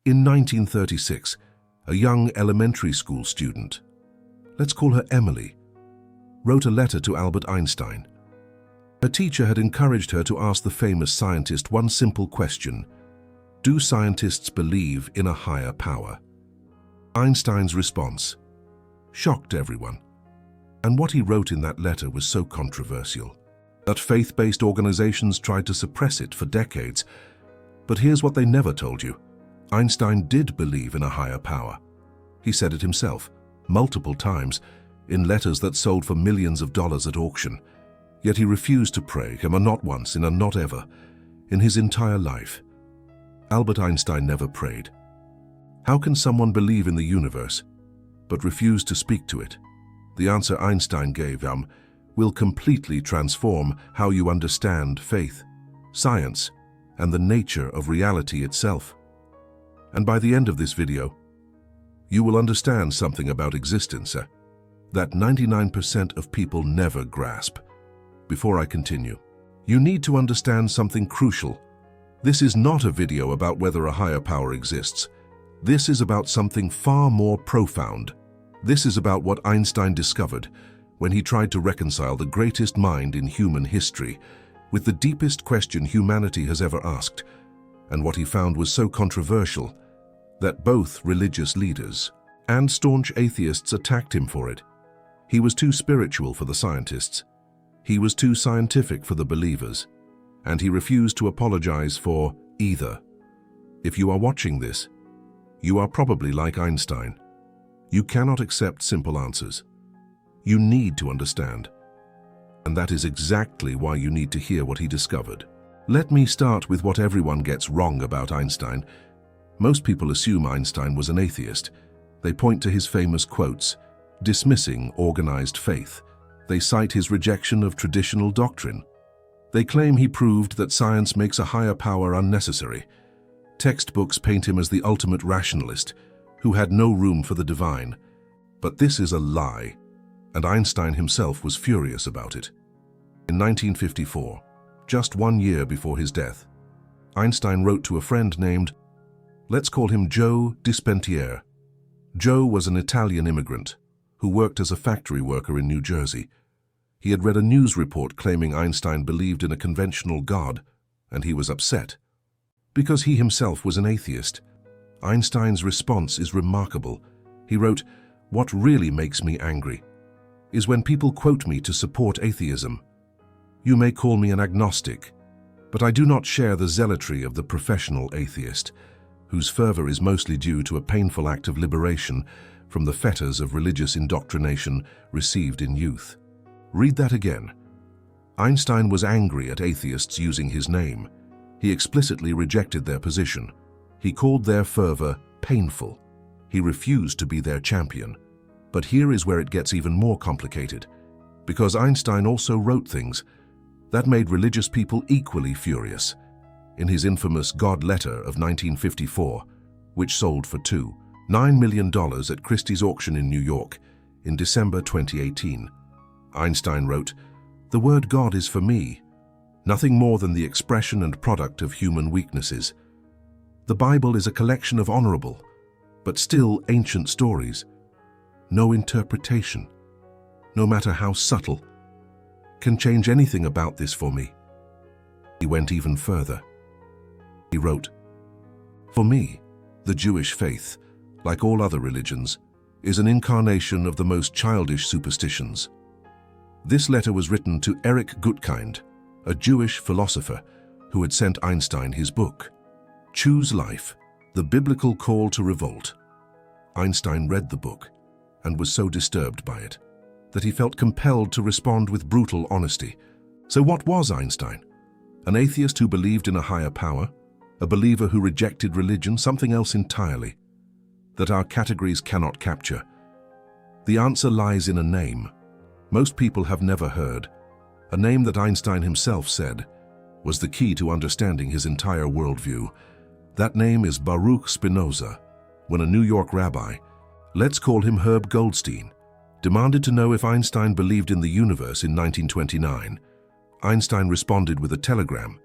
In 1936, a young elementary school student, let's call her Emily, wrote a letter to Albert Einstein. Her teacher had encouraged her to ask the famous scientist one simple question: do scientists believe in a higher power? Einstein's response shocked everyone. And what he wrote in that letter was so controversial that faith-based organizations tried to suppress it for decades. But here's what they never told you. Einstein did believe in a higher power. He said it himself, multiple times, in letters that sold for millions of dollars at auction. Yet he refused to pray, not once, and not ever, in his entire life. Albert Einstein never prayed. How can someone believe in the universe, but refuse to speak to it? The answer Einstein gave will completely transform how you understand faith, science, and the nature of reality itself. And by the end of this video, you will understand something about existence that 99% of people never grasp. Before I continue, you need to understand something crucial. This is not a video about whether a higher power exists. This is about something far more profound. This is about what Einstein discovered when he tried to reconcile the greatest mind in human history with the deepest question humanity has ever asked, and what he found was so controversial that both religious leaders and staunch atheists attacked him for it. He was too spiritual for the scientists. He was too scientific for the believers, and he refused to apologize for either. If you are watching this, you are probably like Einstein. You cannot accept simple answers. You need to understand. And that is exactly why you need to hear what he discovered. Let me start with what everyone gets wrong about Einstein. Most people assume Einstein was an atheist. They point to his famous quotes, dismissing organized faith. They cite his rejection of traditional doctrine. They claim he proved that science makes a higher power unnecessary. Textbooks paint him as the ultimate rationalist, who had no room for the divine. But this is a lie, and Einstein himself was furious about it. In 1954, just 1 year before his death, Einstein wrote to a friend named, let's call him Joe Dispentier. Joe was an Italian immigrant who worked as a factory worker in New Jersey. He had read a news report claiming Einstein believed in a conventional God, and he was upset. Because he himself was an atheist, Einstein's response is remarkable. He wrote, "What really makes me angry is when people quote me to support atheism. You may call me an agnostic, but I do not share the zealotry of the professional atheist, whose fervor is mostly due to a painful act of liberation from the fetters of religious indoctrination received in youth." Read that again. Einstein was angry at atheists using his name. He explicitly rejected their position. He called their fervor painful. He refused to be their champion. But here is where it gets even more complicated, because Einstein also wrote things that made religious people equally furious. In his infamous God Letter of 1954, which sold for $2.9 million at Christie's auction in New York in December 2018, Einstein wrote, "The word God is for me nothing more than the expression and product of human weaknesses. The Bible is a collection of honorable, but still ancient stories. No interpretation, no matter how subtle, can change anything about this for me." He went even further. He wrote, "For me, the Jewish faith, like all other religions, is an incarnation of the most childish superstitions." This letter was written to Eric Gutkind, a Jewish philosopher who had sent Einstein his book, Choose Life, The Biblical Call to Revolt. Einstein read the book and was so disturbed by it that he felt compelled to respond with brutal honesty. So what was Einstein? An atheist who believed in a higher power? A believer who rejected religion? Something else entirely that our categories cannot capture? The answer lies in a name most people have never heard, a name that Einstein himself said was the key to understanding his entire worldview. That name is Baruch Spinoza. When a New York rabbi, let's call him Herb Goldstein, demanded to know if Einstein believed in the universe in 1929, Einstein responded with a telegram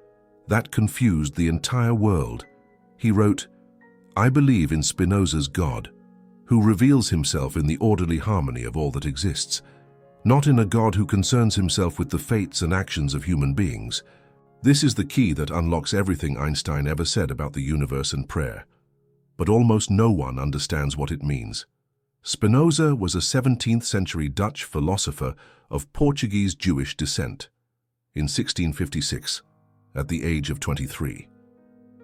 that confused the entire world. He wrote, I believe in Spinoza's God, who reveals himself in the orderly harmony of all that exists, not in a God who concerns himself with the fates and actions of human beings. This is the key that unlocks everything Einstein ever said about the universe and prayer. But almost no one understands what it means. Spinoza was a 17th-century Dutch philosopher of Portuguese Jewish descent. In 1656, at the age of 23,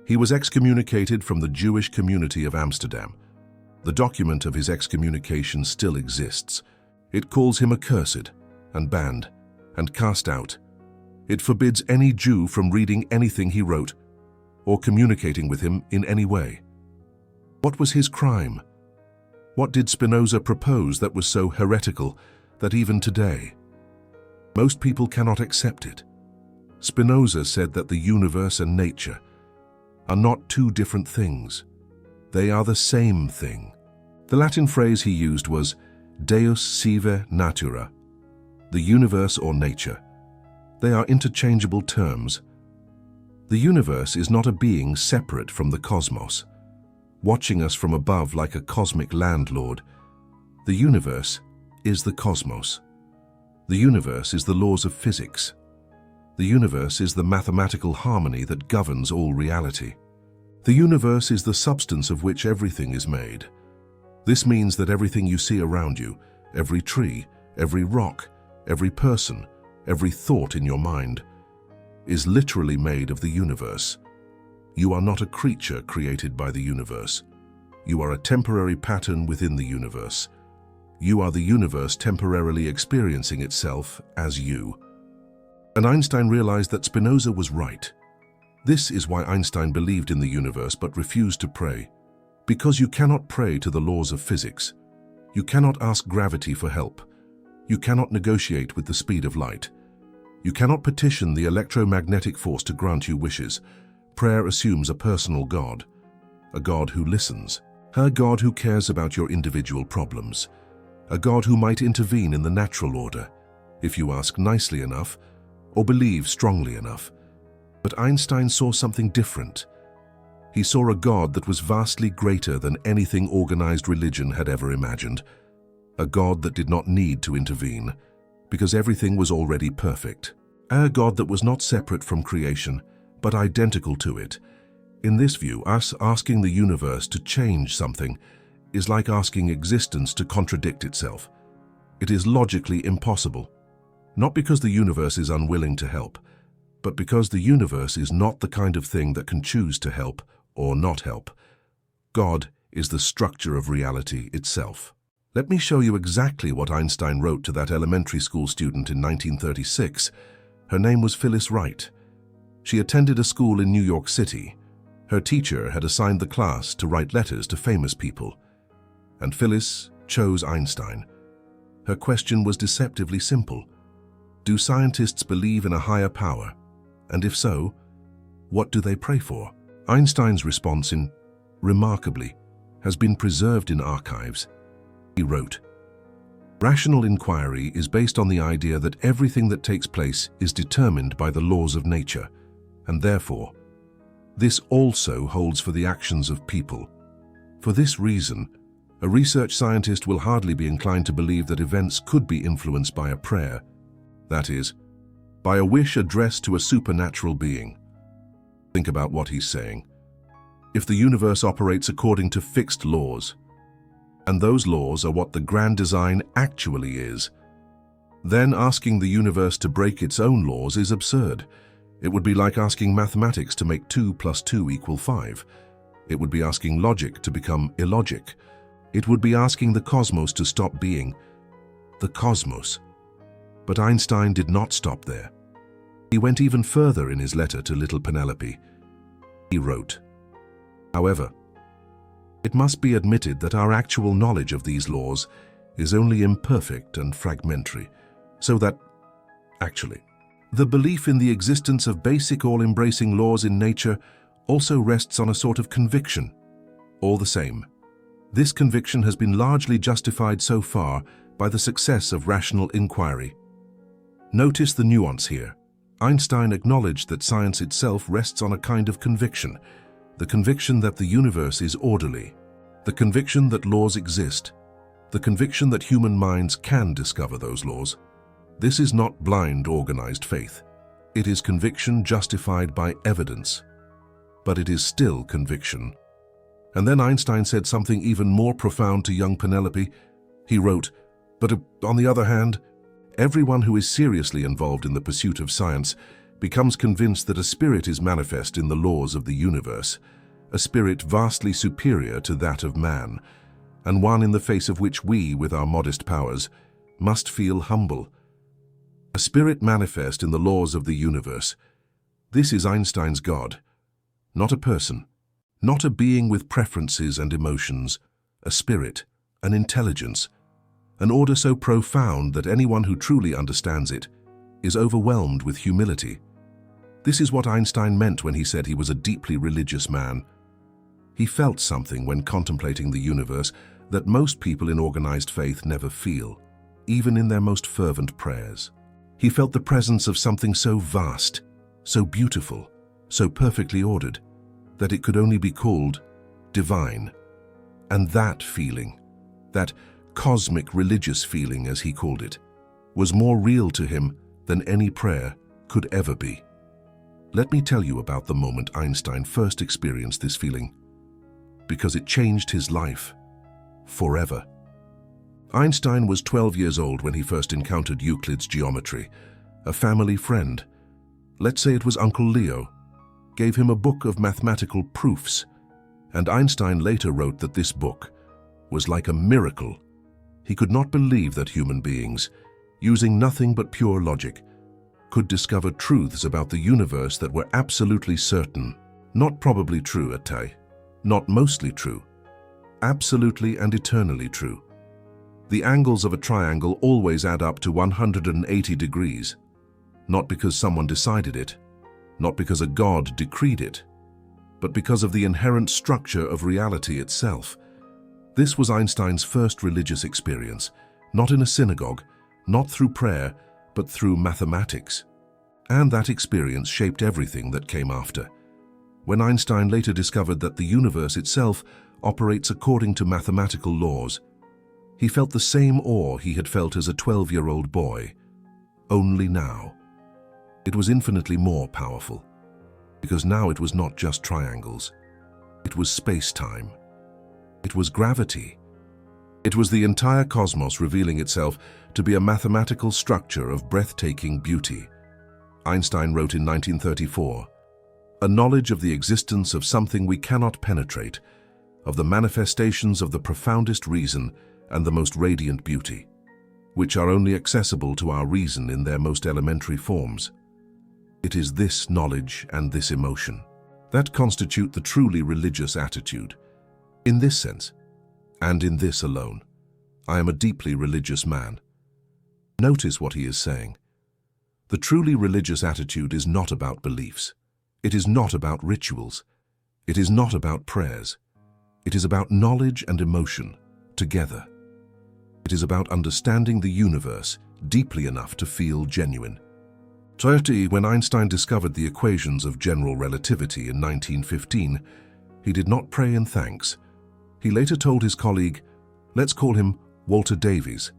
he was excommunicated from the Jewish community of Amsterdam. The document of his excommunication still exists. It calls him accursed and banned and cast out. It forbids any Jew from reading anything he wrote or communicating with him in any way. What was his crime? What did Spinoza propose that was so heretical that even today, most people cannot accept it? Spinoza said that the universe and nature are not two different things. They are the same thing. The Latin phrase he used was Deus sive natura, the universe or nature. They are interchangeable terms. The universe is not a being separate from the cosmos, watching us from above like a cosmic landlord. The universe is the cosmos. The universe is the laws of physics. The universe is the mathematical harmony that governs all reality. The universe is the substance of which everything is made. This means that everything you see around you, every tree, every rock, every person, every thought in your mind, is literally made of the universe. You are not a creature created by the universe. You are a temporary pattern within the universe. You are the universe temporarily experiencing itself as you. And Einstein realized that Spinoza was right. This is why Einstein believed in the universe but refused to pray. Because you cannot pray to the laws of physics. You cannot ask gravity for help. You cannot negotiate with the speed of light. You cannot petition the electromagnetic force to grant you wishes. Prayer assumes a personal God, a God who listens, a God who cares about your individual problems, a God who might intervene in the natural order, if you ask nicely enough or believe strongly enough. But Einstein saw something different. He saw a God that was vastly greater than anything organized religion had ever imagined, a God that did not need to intervene, because everything was already perfect, a God that was not separate from creation, but identical to it. In this view, us asking the universe to change something is like asking existence to contradict itself. It is logically impossible, not because the universe is unwilling to help, but because the universe is not the kind of thing that can choose to help or not help. God is the structure of reality itself. Let me show you exactly what Einstein wrote to that elementary school student in 1936. Her name was Phyllis Wright. She attended a school in New York City. Her teacher had assigned the class to write letters to famous people, and Phyllis chose Einstein. Her question was deceptively simple. Do scientists believe in a higher power? And if so, what do they pray for? Einstein's response, remarkably, has been preserved in archives. He wrote, "Rational inquiry is based on the idea that everything that takes place is determined by the laws of nature, and therefore, this also holds for the actions of people. For this reason, a research scientist will hardly be inclined to believe that events could be influenced by a prayer, that is, by a wish addressed to a supernatural being." Think about what he's saying. If the universe operates according to fixed laws, and those laws are what the grand design actually is, then asking the universe to break its own laws is absurd. It would be like asking mathematics to make 2 + 2 = 5. It would be asking logic to become illogic. It would be asking the cosmos to stop being the cosmos. But Einstein did not stop there. He went even further in his letter to little Penelope. He wrote, "However, it must be admitted that our actual knowledge of these laws is only imperfect and fragmentary, so that, actually, the belief in the existence of basic all-embracing laws in nature also rests on a sort of conviction. All the same, this conviction has been largely justified so far by the success of rational inquiry." Notice the nuance here. Einstein acknowledged that science itself rests on a kind of conviction. the conviction that the universe is orderly, the conviction that laws exist, the conviction that human minds can discover those laws. This is not blind, organized faith. It is conviction justified by evidence. But it is still conviction. And then Einstein said something even more profound to young Penelope. He wrote, "But on the other hand, everyone who is seriously involved in the pursuit of science becomes convinced that a spirit is manifest in the laws of the universe, a spirit vastly superior to that of man, and one in the face of which we, with our modest powers, must feel humble. A spirit manifest in the laws of the universe. This is Einstein's God. Not a person, not a being with preferences and emotions, a spirit, an intelligence, an order so profound that anyone who truly understands it is overwhelmed with humility. This is what Einstein meant when he said he was a deeply religious man. He felt something when contemplating the universe that most people in organized faith never feel, even in their most fervent prayers. He felt the presence of something so vast, so beautiful, so perfectly ordered, that it could only be called divine. And that feeling, that cosmic religious feeling as he called it, was more real to him than any prayer could ever be. Let me tell you about the moment Einstein first experienced this feeling, because it changed his life forever. Einstein was 12 years old when he first encountered Euclid's geometry. A family friend, let's say it was Uncle Leo, gave him a book of mathematical proofs, and Einstein later wrote that this book was like a miracle. He could not believe that human beings, using nothing but pure logic, could discover truths about the universe that were absolutely certain, not probably true at all, not mostly true, absolutely and eternally true. The angles of a triangle always add up to 180 degrees, not because someone decided it, not because a god decreed it, but because of the inherent structure of reality itself. This was Einstein's first religious experience, not in a synagogue, not through prayer, but through mathematics. And that experience shaped everything that came after. When Einstein later discovered that the universe itself operates according to mathematical laws, he felt the same awe he had felt as a 12-year-old boy, only now. It was infinitely more powerful, because now it was not just triangles. It was space-time. It was gravity. It was the entire cosmos revealing itself to be a mathematical structure of breathtaking beauty. Einstein wrote in 1934, "A knowledge of the existence of something we cannot penetrate, of the manifestations of the profoundest reason and the most radiant beauty, which are only accessible to our reason in their most elementary forms. It is this knowledge and this emotion that constitute the truly religious attitude. In this sense, and in this alone, I am a deeply religious man." Notice what he is saying. The truly religious attitude is not about beliefs. It is not about rituals. It is not about prayers. It is about knowledge and emotion together. It is about understanding the universe deeply enough to feel genuine. When Einstein discovered the equations of general relativity in 1915, he did not pray in thanks. He later told his colleague, let's call him Walter Davies,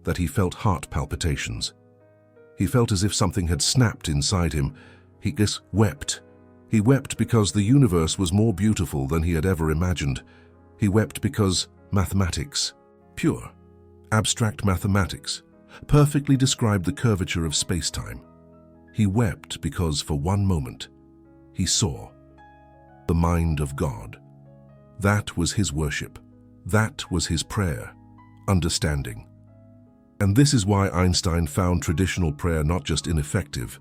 that he felt heart palpitations. He felt as if something had snapped inside him. He just wept. He wept because the universe was more beautiful than he had ever imagined. He wept because mathematics, pure, abstract mathematics, perfectly described the curvature of space-time. He wept because for one moment he saw the mind of God. That was his worship. That was his prayer, understanding. And this is why Einstein found traditional prayer not just ineffective,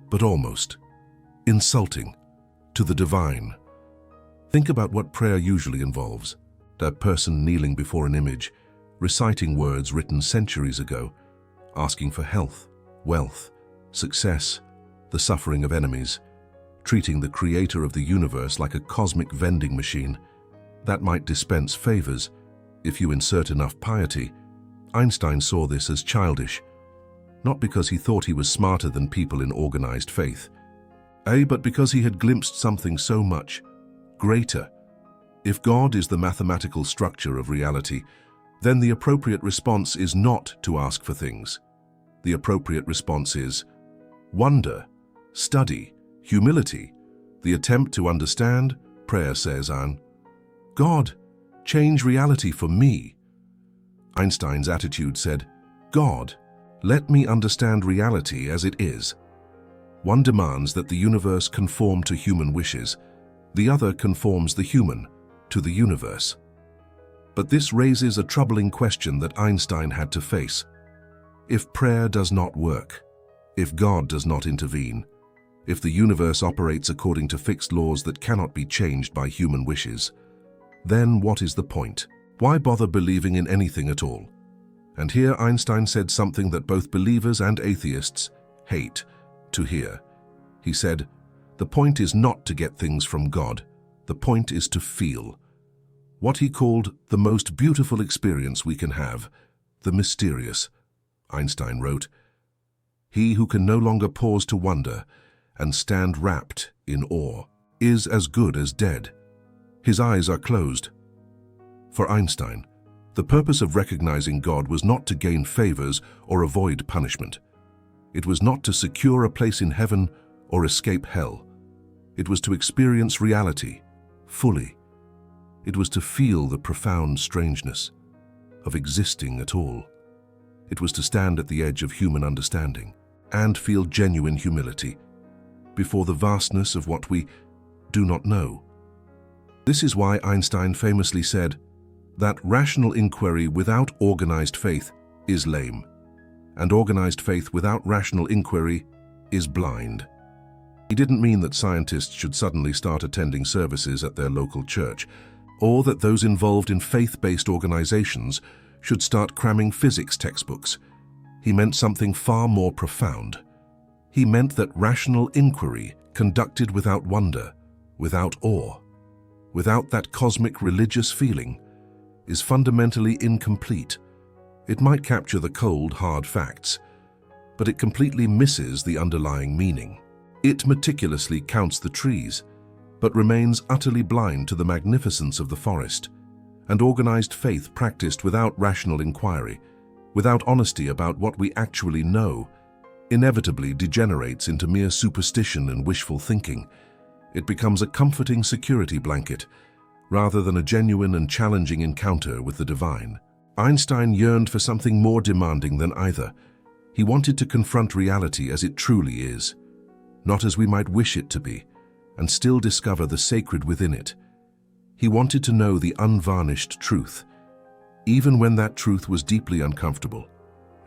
but almost insulting to the divine. Think about what prayer usually involves. That person kneeling before an image, reciting words written centuries ago, asking for health, wealth, success, the suffering of enemies, treating the creator of the universe like a cosmic vending machine that might dispense favors if you insert enough piety. Einstein saw this as childish, not because he thought he was smarter than people in organized faith, but because he had glimpsed something so much greater. If God is the mathematical structure of reality, then the appropriate response is not to ask for things. The appropriate response is wonder, study, humility, the attempt to understand. Prayer says, God, change reality for me. Einstein's attitude said, God, let me understand reality as it is. One demands that the universe conform to human wishes, the other conforms the human to the universe. But this raises a troubling question that Einstein had to face. If prayer does not work, if God does not intervene, if the universe operates according to fixed laws that cannot be changed by human wishes, then what is the point? Why bother believing in anything at all? And here Einstein said something that both believers and atheists hate to hear. He said, the point is not to get things from God, the point is to feel. What he called the most beautiful experience we can have, the mysterious. Einstein wrote, he who can no longer pause to wonder and stand wrapped in awe is as good as dead. His eyes are closed. For Einstein, the purpose of recognizing God was not to gain favors or avoid punishment. It was not to secure a place in heaven or escape hell. It was to experience reality fully. It was to feel the profound strangeness of existing at all. It was to stand at the edge of human understanding and feel genuine humility before the vastness of what we do not know. This is why Einstein famously said that rational inquiry without organized faith is lame, and organized faith without rational inquiry is blind. He didn't mean that scientists should suddenly start attending services at their local church, or that those involved in faith-based organizations should start cramming physics textbooks. He meant something far more profound. He meant that rational inquiry, conducted without wonder, without awe, without that cosmic religious feeling, is fundamentally incomplete. It might capture the cold, hard facts, but it completely misses the underlying meaning. It meticulously counts the trees, but remains utterly blind to the magnificence of the forest. And organized faith practiced without rational inquiry, without honesty about what we actually know, inevitably degenerates into mere superstition and wishful thinking. It becomes a comforting security blanket, rather than a genuine and challenging encounter with the divine. Einstein yearned for something more demanding than either. He wanted to confront reality as it truly is, not as we might wish it to be, and still discover the sacred within it. He wanted to know the unvarnished truth, even when that truth was deeply uncomfortable,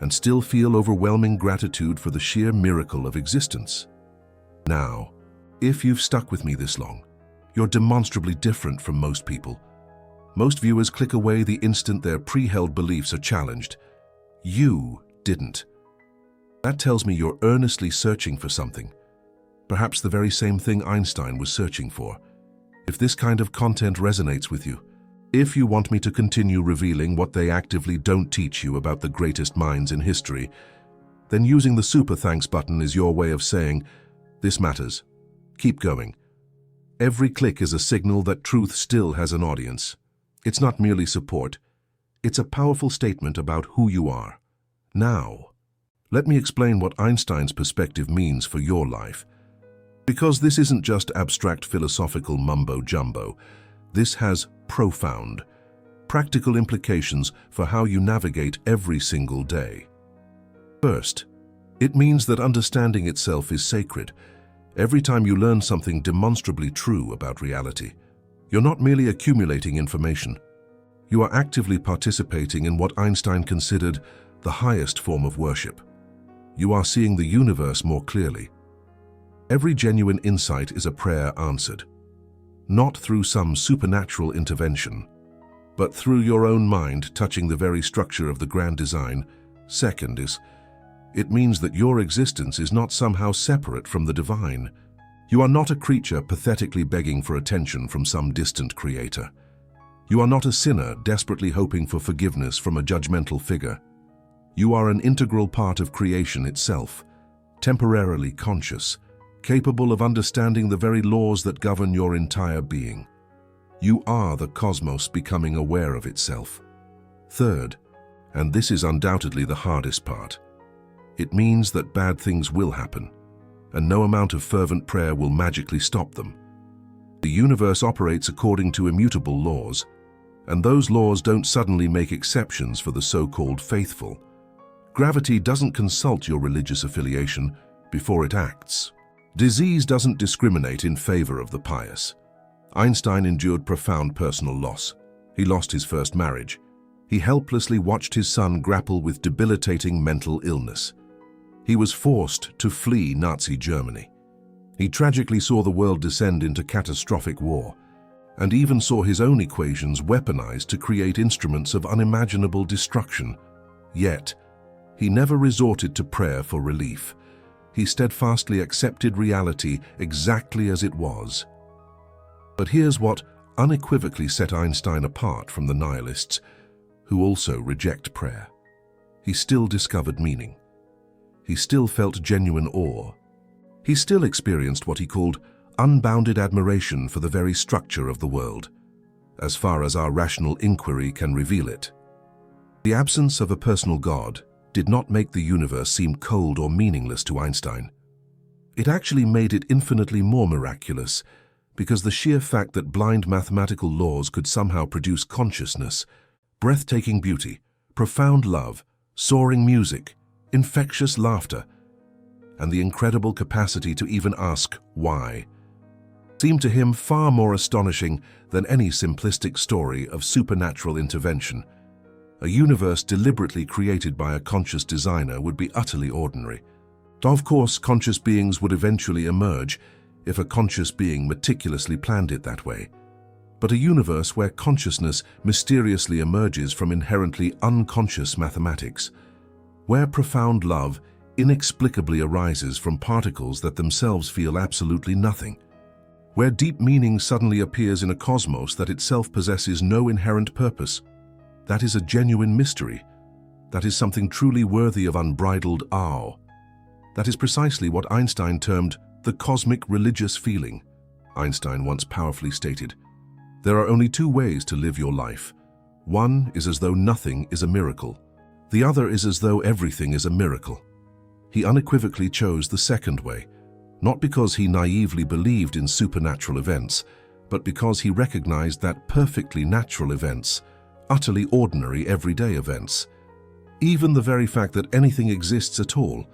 and still feel overwhelming gratitude for the sheer miracle of existence. Now, if you've stuck with me this long, you're demonstrably different from most people. Most viewers click away the instant their pre-held beliefs are challenged. You didn't. That tells me you're earnestly searching for something, perhaps the very same thing Einstein was searching for. If this kind of content resonates with you, if you want me to continue revealing what they actively don't teach you about the greatest minds in history, then using the super thanks button is your way of saying, this matters. Keep going. Every click is a signal that truth still has an audience. It's not merely support. It's a powerful statement about who you are. Now, let me explain what Einstein's perspective means for your life. Because this isn't just abstract philosophical mumbo-jumbo. This has profound, practical implications for how you navigate every single day. First, it means that understanding itself is sacred. Every time you learn something demonstrably true about reality, you're not merely accumulating information. You are actively participating in what Einstein considered the highest form of worship. You are seeing the universe more clearly. Every genuine insight is a prayer answered, not through some supernatural intervention, but through your own mind touching the very structure of the grand design. Second is, it means that your existence is not somehow separate from the divine. You are not a creature pathetically begging for attention from some distant creator. You are not a sinner desperately hoping for forgiveness from a judgmental figure. You are an integral part of creation itself, temporarily conscious, capable of understanding the very laws that govern your entire being. You are the cosmos becoming aware of itself. Third, and this is undoubtedly the hardest part, it means that bad things will happen, and no amount of fervent prayer will magically stop them. The universe operates according to immutable laws, and those laws don't suddenly make exceptions for the so-called faithful. Gravity doesn't consult your religious affiliation before it acts. Disease doesn't discriminate in favor of the pious. Einstein endured profound personal loss. He lost his first marriage. He helplessly watched his son grapple with debilitating mental illness. He was forced to flee Nazi Germany. He tragically saw the world descend into catastrophic war, and even saw his own equations weaponized to create instruments of unimaginable destruction. Yet, he never resorted to prayer for relief. He steadfastly accepted reality exactly as it was. But here's what unequivocally set Einstein apart from the nihilists, who also reject prayer. He still discovered meaning. He still felt genuine awe. He still experienced what he called unbounded admiration for the very structure of the world, as far as our rational inquiry can reveal it. The absence of a personal God did not make the universe seem cold or meaningless to Einstein. It actually made it infinitely more miraculous, because the sheer fact that blind mathematical laws could somehow produce consciousness, breathtaking beauty, profound love, soaring music, infectious laughter, and the incredible capacity to even ask why, seemed to him far more astonishing than any simplistic story of supernatural intervention. A universe deliberately created by a conscious designer would be utterly ordinary. Of course, conscious beings would eventually emerge if a conscious being meticulously planned it that way. But a universe where consciousness mysteriously emerges from inherently unconscious mathematics, where profound love inexplicably arises from particles that themselves feel absolutely nothing, where deep meaning suddenly appears in a cosmos that itself possesses no inherent purpose. That is a genuine mystery. That is something truly worthy of unbridled awe. That is precisely what Einstein termed the cosmic religious feeling. Einstein once powerfully stated, "There are only two ways to live your life. One is as though nothing is a miracle. The other is as though everything is a miracle." He unequivocally chose the second way, not because he naively believed in supernatural events, but because he recognized that perfectly natural events, utterly ordinary everyday events, even the very fact that anything exists at all,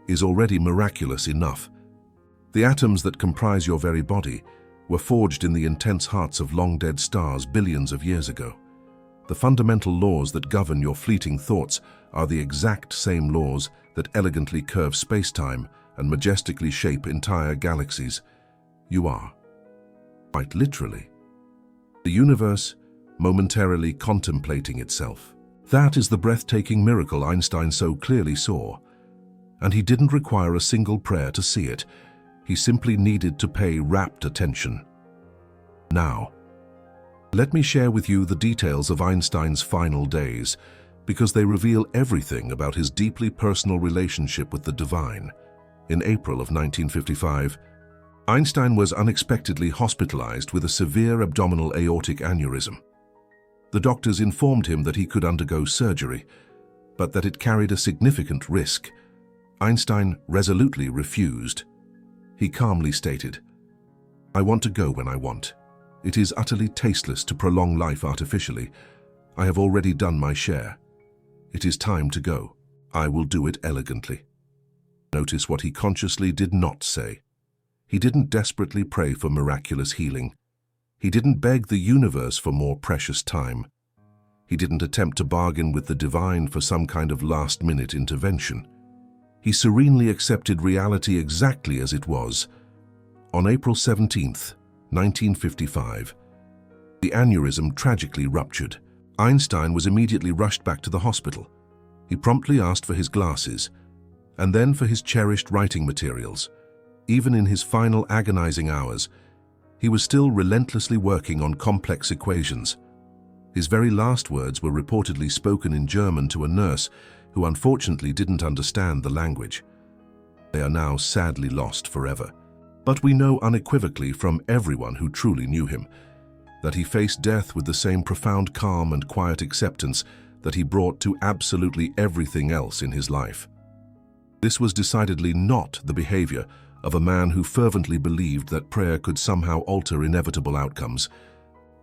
is already miraculous enough. The atoms that comprise your very body were forged in the intense hearts of long-dead stars billions of years ago. The fundamental laws that govern your fleeting thoughts are the exact same laws that elegantly curve space-time and majestically shape entire galaxies. You are, quite literally, the universe momentarily contemplating itself. That is the breathtaking miracle Einstein so clearly saw. And he didn't require a single prayer to see it. He simply needed to pay rapt attention. Now, let me share with you the details of Einstein's final days, because they reveal everything about his deeply personal relationship with the divine. In April of 1955, Einstein was unexpectedly hospitalized with a severe abdominal aortic aneurysm. The doctors informed him that he could undergo surgery, but that it carried a significant risk. Einstein resolutely refused. He calmly stated, "I want to go when I want. It is utterly tasteless to prolong life artificially. I have already done my share. It is time to go. I will do it elegantly." Notice what he consciously did not say. He didn't desperately pray for miraculous healing. He didn't beg the universe for more precious time. He didn't attempt to bargain with the divine for some kind of last-minute intervention. He serenely accepted reality exactly as it was. On April 17th, 1955, the aneurysm tragically ruptured. Einstein was immediately rushed back to the hospital. He promptly asked for his glasses, and then for his cherished writing materials. Even in his final agonizing hours, he was still relentlessly working on complex equations. His very last words were reportedly spoken in German to a nurse who unfortunately didn't understand the language. They are now sadly lost forever. But we know unequivocally from everyone who truly knew him, that he faced death with the same profound calm and quiet acceptance that he brought to absolutely everything else in his life. This was decidedly not the behavior of a man who fervently believed that prayer could somehow alter inevitable outcomes.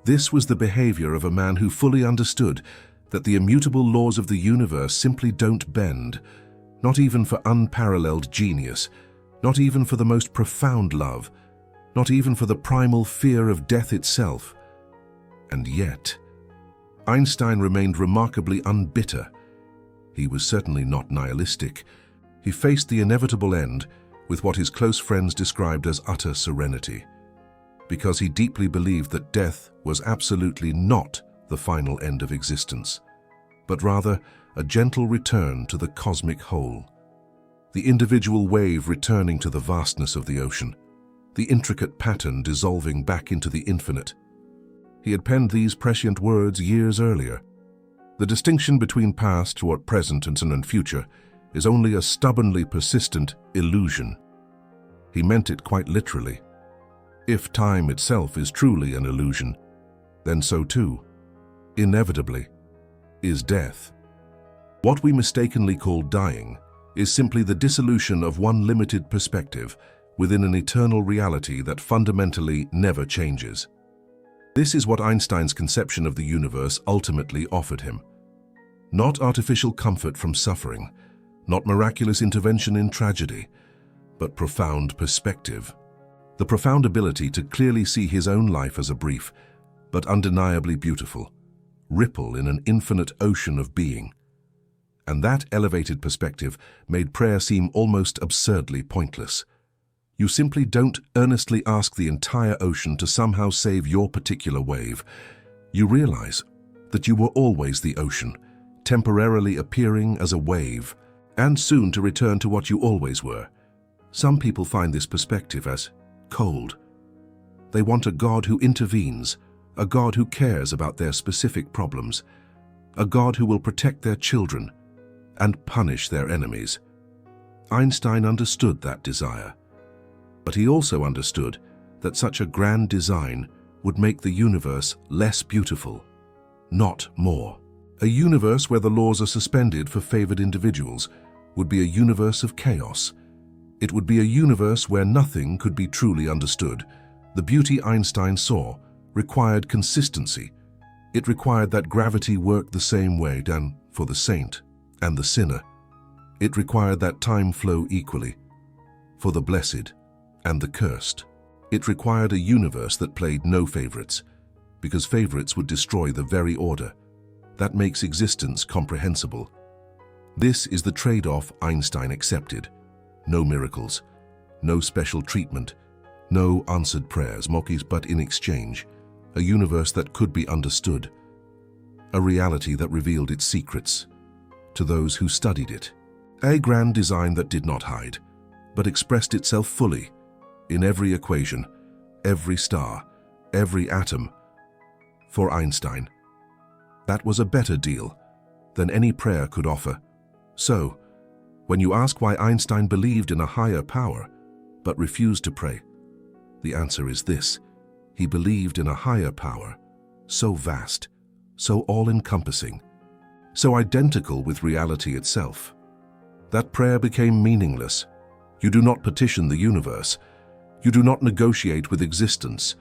This was the behavior of a man who fully understood that the immutable laws of the universe simply don't bend, not even for unparalleled genius, not even for the most profound love, not even for the primal fear of death itself. And yet, Einstein remained remarkably unbitter. He was certainly not nihilistic. He faced the inevitable end with what his close friends described as utter serenity, because he deeply believed that death was absolutely not the final end of existence, but rather a gentle return to the cosmic whole. The individual wave returning to the vastness of the ocean, the intricate pattern dissolving back into the infinite. He had penned these prescient words years earlier. The distinction between past, toward present, and future is only a stubbornly persistent illusion. He meant it quite literally. If time itself is truly an illusion, then so too, inevitably, is death. What we mistakenly call dying is simply the dissolution of one limited perspective within an eternal reality that fundamentally never changes. This is what Einstein's conception of the universe ultimately offered him. Not artificial comfort from suffering, not miraculous intervention in tragedy, but profound perspective. The profound ability to clearly see his own life as a brief, but undeniably beautiful, ripple in an infinite ocean of being. And that elevated perspective made prayer seem almost absurdly pointless. You simply don't earnestly ask the entire ocean to somehow save your particular wave. You realize that you were always the ocean, temporarily appearing as a wave, and soon to return to what you always were. Some people find this perspective as cold. They want a God who intervenes, a God who cares about their specific problems, a God who will protect their children and punish their enemies. Einstein understood that desire, but he also understood that such a grand design would make the universe less beautiful, not more. A universe where the laws are suspended for favored individuals would be a universe of chaos. It would be a universe where nothing could be truly understood. The beauty Einstein saw required consistency. It required that gravity worked the same way down for the saint and the sinner. It required that time flow equally for the blessed and the cursed. It required a universe that played no favorites, because favorites would destroy the very order that makes existence comprehensible. This is the trade-off Einstein accepted. No miracles, no special treatment, no answered prayers, but in exchange, a universe that could be understood, a reality that revealed its secrets to those who studied it, a grand design that did not hide, but expressed itself fully in every equation, every star, every atom. For Einstein, that was a better deal than any prayer could offer. So, when you ask why Einstein believed in a higher power but refused to pray, the answer is this: he believed in a higher power, so vast, so all-encompassing, so identical with reality itself, that prayer became meaningless. You do not petition the universe. You do not negotiate with existence.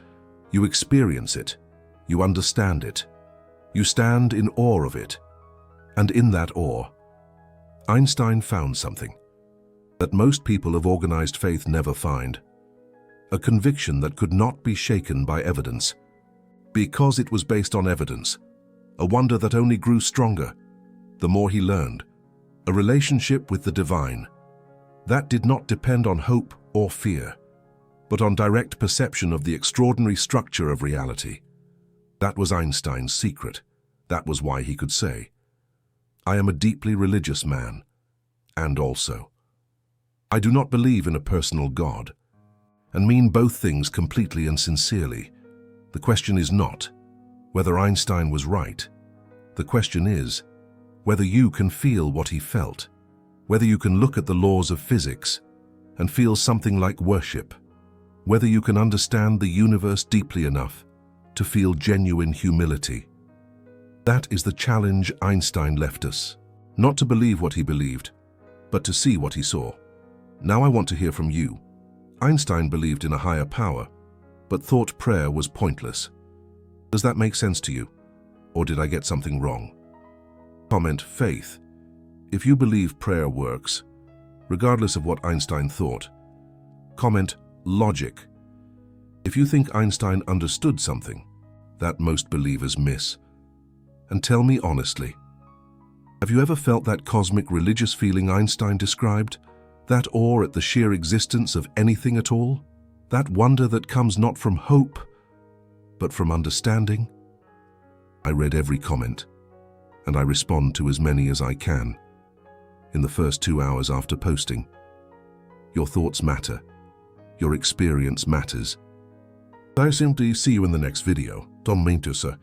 You experience it. You understand it. You stand in awe of it. And in that awe, Einstein found something that most people of organized faith never find: a conviction that could not be shaken by evidence. Because it was based on evidence, a wonder that only grew stronger the more he learned, a relationship with the divine that did not depend on hope or fear, but on direct perception of the extraordinary structure of reality. That was Einstein's secret. That was why he could say, "I am a deeply religious man, and also, I do not believe in a personal God," and mean both things completely and sincerely. The question is not whether Einstein was right. The question is whether you can feel what he felt, whether you can look at the laws of physics and feel something like worship, whether you can understand the universe deeply enough to feel genuine humility. That is the challenge Einstein left us. Not to believe what he believed, but to see what he saw. Now I want to hear from you. Einstein believed in a higher power, but thought prayer was pointless. Does that make sense to you? Or did I get something wrong? Comment faith if you believe prayer works, regardless of what Einstein thought. Comment logic if you think Einstein understood something that most believers miss. And tell me honestly, have you ever felt that cosmic religious feeling Einstein described? That awe at the sheer existence of anything at all? That wonder that comes not from hope, but from understanding? I read every comment, and I respond to as many as I can. In the first 2 hours after posting, your thoughts matter. Your experience matters. I simply see you in the next video. Tom Mintusa.